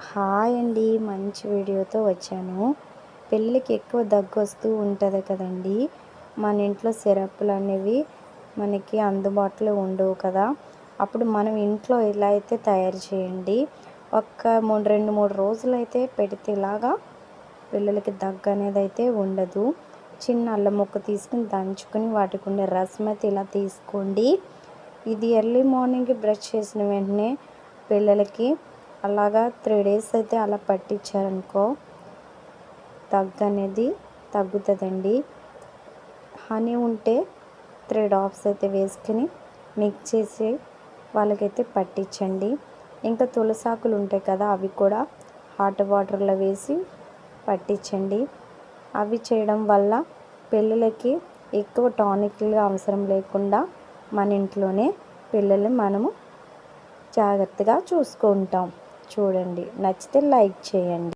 Hi అండి, మంచి వీడియోతో వచ్చాను. పిల్లలకి ఎక్కువ దగ్గు వస్తూ ఉంటుంది కదండి. మన ఇంట్లో సిరప్లు అనేవి మనకి అందుబాటులో ఉండవు కదా. అప్పుడు మనం ఇంట్లో ఇలా అయితే తయారు చేయండి. ఒక 2-3 రోజులు అయితే పెడితే ఇలాగా పిల్లలకి దగ్గు అనేది అయితే ఉండదు. చిన్న అల్లం ముక్క తీసుకుని దంచుకొని వాటికి ఉండే రసం అయితే ఇలా తీసుకోండి. ఇది ఎర్లీ మార్నింగ్ బ్రష్ చేసిన వెంటనే పిల్లలకి అలాగా 3 డేస్ అయితే అలా పట్టించారనుకో దగ్గు అనేది తగ్గుతుందండి. హనీ ఉంటే 3 డ్రాప్స్ అయితే వేసుకుని మిక్స్ చేసి వాళ్ళకైతే పట్టించండి. ఇంకా తులసాకులు ఉంటాయి కదా, అవి కూడా హాట్ వాటర్లో వేసి పట్టించండి. అవి చేయడం వల్ల పిల్లలకి ఎక్కువ టానిక్లు అవసరం లేకుండా మన ఇంట్లోనే పిల్లల్ని మనము జాగ్రత్తగా చూసుకుంటాం. చూడండి, నచ్చితే లైక్ చేయండి.